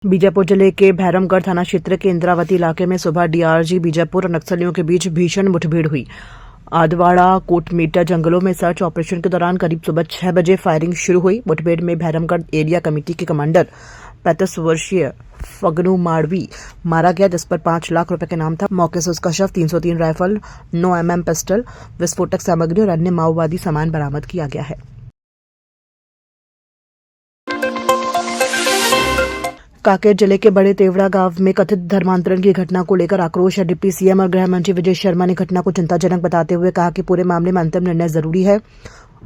बीजापुर जिले के भैरमगढ़ थाना क्षेत्र के इंद्रावती इलाके में सुबह डीआरजी बीजापुर और नक्सलियों के बीच भीषण मुठभेड़ हुई। आदवाड़ा कोटमीटर जंगलों में सर्च ऑपरेशन के दौरान करीब सुबह 6 बजे फायरिंग शुरू हुई। मुठभेड़ में भैरमगढ़ एरिया कमेटी के कमांडर 35 वर्षीय फगनू माड़वी मारा गया, जिस पर 5 लाख रुपए के नाम था। मौके से उसका शव, 303 राइफल, 9 mm पिस्टल, विस्फोटक सामग्री और अन्य माओवादी सामान बरामद किया गया है। कांकेर जिले के बड़े तेवड़ा गांव में कथित धर्मांतरण की घटना को लेकर आक्रोश है। डिप्टी सीएम और गृह मंत्री विजय शर्मा ने घटना को चिंताजनक बताते हुए कहा कि पूरे मामले में अंतिम निर्णय जरूरी है।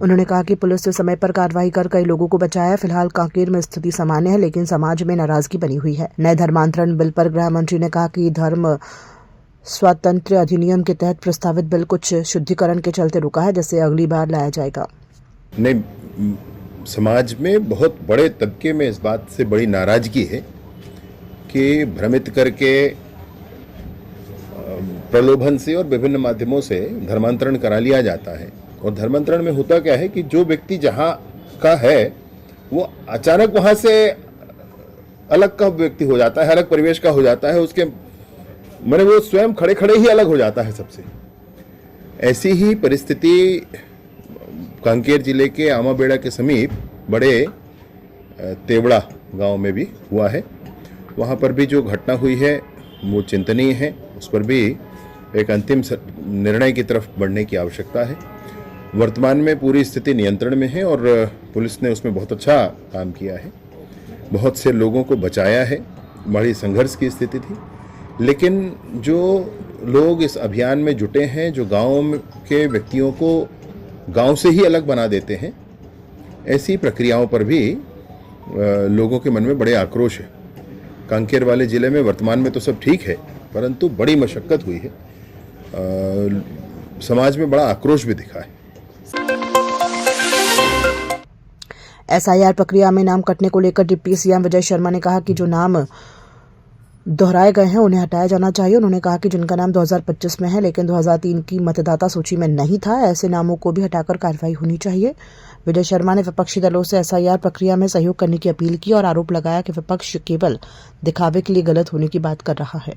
उन्होंने कहा कि पुलिस ने समय पर कार्रवाई कर कई लोगों को बचाया। फिलहाल कांकेर में स्थिति सामान्य है, लेकिन समाज में नाराजगी बनी हुई है। नए धर्मांतरण बिल पर गृह मंत्री ने कहा कि धर्म स्वातंत्र्य अधिनियम के तहत प्रस्तावित बिल कुछ शुद्धिकरण के चलते रुका है, जिसे अगली बार लाया जाएगा। समाज में बहुत बड़े तबके में इस बात से बड़ी नाराजगी है कि भ्रमित करके प्रलोभन से और विभिन्न माध्यमों से धर्मांतरण करा लिया जाता है। और धर्मांतरण में होता क्या है कि जो व्यक्ति जहाँ का है वो अचानक वहाँ से अलग का व्यक्ति हो जाता है, अलग परिवेश का हो जाता है, उसके माने वो स्वयं खड़े खड़े ही अलग हो जाता है सबसे। ऐसी ही परिस्थिति कांकेर जिले के आमाबेड़ा के समीप बड़े तेवड़ा गांव में भी हुआ है। वहां पर भी जो घटना हुई है वो चिंतनीय है। उस पर भी एक अंतिम निर्णय की तरफ बढ़ने की आवश्यकता है। वर्तमान में पूरी स्थिति नियंत्रण में है और पुलिस ने उसमें बहुत अच्छा काम किया है, बहुत से लोगों को बचाया है। बड़ी संघर्ष की स्थिति थी, लेकिन जो लोग इस अभियान में जुटे हैं, जो गाँव के व्यक्तियों को गांव से ही अलग बना देते हैं, ऐसी प्रक्रियाओं पर भी लोगों के मन में बड़े आक्रोश है। कांकेर वाले जिले में वर्तमान में तो सब ठीक है, परंतु बड़ी मशक्कत हुई है। समाज में बड़ा आक्रोश भी दिखा है। एसआईआर प्रक्रिया में नाम कटने को लेकर डिप्टी सीएम विजय शर्मा ने कहा कि जो नाम दोहराए गए हैं उन्हें हटाया जाना चाहिए। उन्होंने कहा कि जिनका नाम 2025 में है लेकिन 2003 की मतदाता सूची में नहीं था, ऐसे नामों को भी हटाकर कार्रवाई होनी चाहिए। विजय शर्मा ने विपक्षी दलों से एसआईआर प्रक्रिया में सहयोग करने की अपील की और आरोप लगाया कि विपक्ष केवल दिखावे के लिए गलत होने की बात कर रहा है।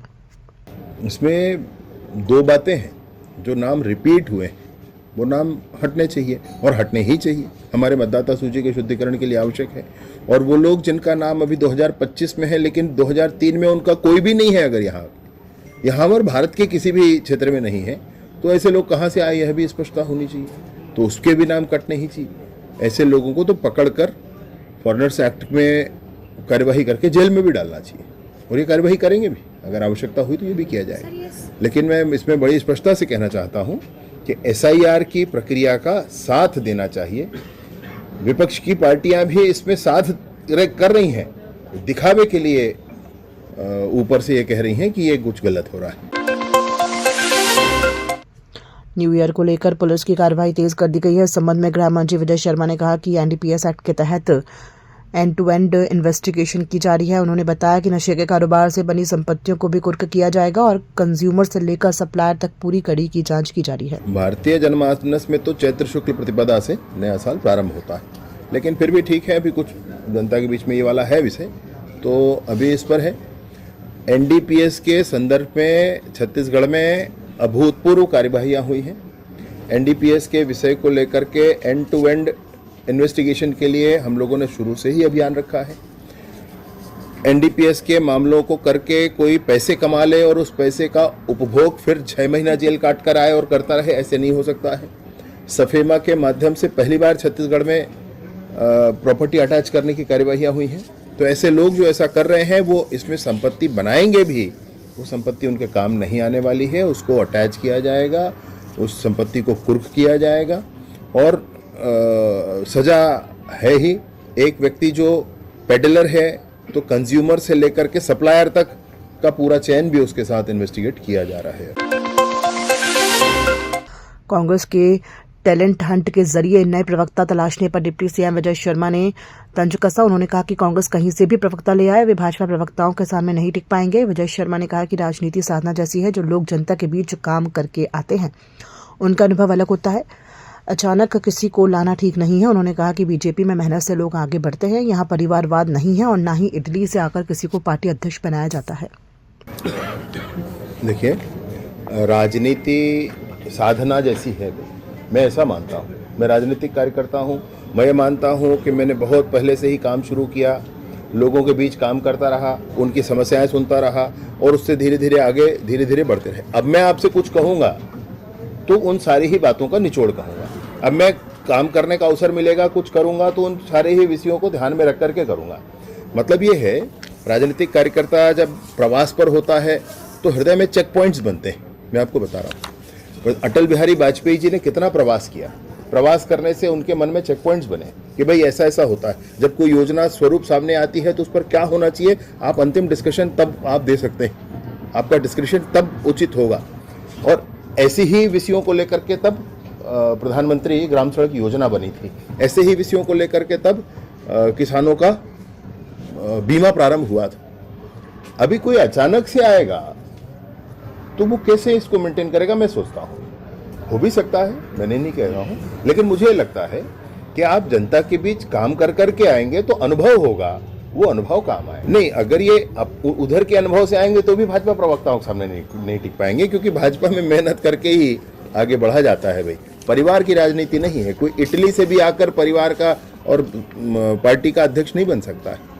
इसमें 2 बातें हैं। जो नाम रिपीट हुए वो नाम हटने चाहिए और हटने ही चाहिए। हमारे मतदाता सूची के शुद्धिकरण के लिए आवश्यक है। और वो लोग जिनका नाम अभी 2025 में है लेकिन 2003 में उनका कोई भी नहीं है, अगर यहाँ पर भारत के किसी भी क्षेत्र में नहीं है, तो ऐसे लोग कहाँ से आए, यह भी स्पष्टता होनी चाहिए। तो उसके भी नाम कटने ही चाहिए। ऐसे लोगों को तो पकड़कर फॉरेनर्स एक्ट में कार्यवाही करके जेल में भी डालना चाहिए, और ये कार्यवाही करेंगे भी। अगर आवश्यकता हुई तो ये भी किया जाएगा। लेकिन मैं इसमें बड़ी स्पष्टता से कहना चाहता हूँ कि एसआईआर की प्रक्रिया का साथ देना चाहिए। विपक्ष की पार्टियां भी इसमें साथ कर रही हैं, दिखावे के लिए ऊपर से ये कह रही हैं कि ये कुछ गलत हो रहा है। न्यू ईयर को लेकर पुलिस की कार्रवाई तेज कर दी गई है। इस संबंध में गृह मंत्री विजय शर्मा ने कहा कि एनडीपीएस एक्ट के तहत एंड टू एंड इन्वेस्टिगेशन की जा रही है। उन्होंने बताया कि नशे के कारोबार से बनी संपत्तियों को भी कुर्क किया जाएगा और कंज्यूमर से लेकर सप्लायर तक पूरी कड़ी की जांच की जा रही है। भारतीय जनमानस में तो चैत्र शुक्ल प्रतिपदा से नया साल प्रारंभ होता है, लेकिन फिर भी ठीक है, अभी कुछ जनता के बीच में ये वाला है विषय, तो अभी इस पर है। एनडीपीएस के संदर्भ में छत्तीसगढ़ में अभूतपूर्व कार्यवाहियाँ हुई हैं। एनडीपीएस के विषय को लेकर के एंड टू एंड इन्वेस्टिगेशन के लिए हम लोगों ने शुरू से ही अभियान रखा है। एनडीपीएस के मामलों को करके कोई पैसे कमा ले और उस पैसे का उपभोग फिर 6 महीना जेल काट कर आए और करता रहे, ऐसे नहीं हो सकता है। सफेमा के माध्यम से पहली बार छत्तीसगढ़ में प्रॉपर्टी अटैच करने की कार्यवाहियाँ हुई हैं। तो ऐसे लोग जो ऐसा कर रहे हैं वो इसमें संपत्ति बनाएंगे भी, वो संपत्ति उनके काम नहीं आने वाली है। उसको अटैच किया जाएगा, उस संपत्ति को कुर्क किया जाएगा और सजा है ही। एक व्यक्ति जो पेडलर है तो कंज्यूमर से लेकर के सप्लायर तक का पूरा चेन भी उसके साथ इन्वेस्टिगेट किया जा रहा है। कांग्रेस के टैलेंट हंट के जरिए नए प्रवक्ता तलाशने पर डिप्टी सीएम विजय शर्मा ने तंज कसा। उन्होंने कहा कि कांग्रेस कहीं से भी प्रवक्ता ले आए, वे भाजपा प्रवक्ताओं के सामने नहीं टिक पाएंगे। विजय शर्मा ने कहा कि राजनीति साधना जैसी है, जो लोग जनता के बीच काम करके आते हैं उनका अनुभव अलग होता है। अचानक किसी को लाना ठीक नहीं है। उन्होंने कहा कि बीजेपी में मेहनत से लोग आगे बढ़ते हैं, यहाँ परिवारवाद नहीं है और ना ही इटली से आकर किसी को पार्टी अध्यक्ष बनाया जाता है। देखिए, राजनीति साधना जैसी है, मैं ऐसा मानता हूँ। मैं राजनीतिक कार्यकर्ता हूँ। मैं मानता हूँ कि मैंने बहुत पहले से ही काम शुरू किया, लोगों के बीच काम करता रहा, उनकी समस्याएं सुनता रहा और उससे धीरे धीरे बढ़ते रहे। अब मैं आपसे कुछ कहूँगा तो उन सारी ही बातों का निचोड़ कहूँगा। अब मैं काम करने का अवसर मिलेगा, कुछ करूँगा तो उन सारे ही विषयों को ध्यान में रख करके करूँगा। मतलब ये है, राजनीतिक कार्यकर्ता जब प्रवास पर होता है तो हृदय में चेक पॉइंट्स बनते हैं। मैं आपको बता रहा हूँ, अटल बिहारी वाजपेयी जी ने कितना प्रवास किया। प्रवास करने से उनके मन में चेक पॉइंट्स बने कि भाई ऐसा ऐसा होता है। जब कोई योजना स्वरूप सामने आती है तो उस पर क्या होना चाहिए, आप अंतिम डिस्कशन तब आप दे सकते हैं, आपका डिस्कशन तब उचित होगा। और ऐसे ही विषयों को लेकर के तब प्रधानमंत्री ग्राम सड़क योजना बनी थी। ऐसे ही विषयों को लेकर के तब किसानों का बीमा प्रारंभ हुआ था। अभी कोई अचानक से आएगा तो वो कैसे इसको मेंटेन करेगा, मैं सोचता हूँ। हो भी सकता है, मैंने नहीं कह रहा हूँ, लेकिन मुझे लगता है कि आप जनता के बीच काम कर करके आएंगे तो अनुभव होगा, वो अनुभव काम आए। नहीं, अगर ये उधर के अनुभव से आएंगे तो भी भाजपा प्रवक्ताओं के सामने नहीं टिक पाएंगे, क्योंकि भाजपा में मेहनत करके ही आगे बढ़ा जाता है। भाई, परिवार की राजनीति नहीं है। कोई इटली से भी आकर परिवार का और पार्टी का अध्यक्ष नहीं बन सकता है।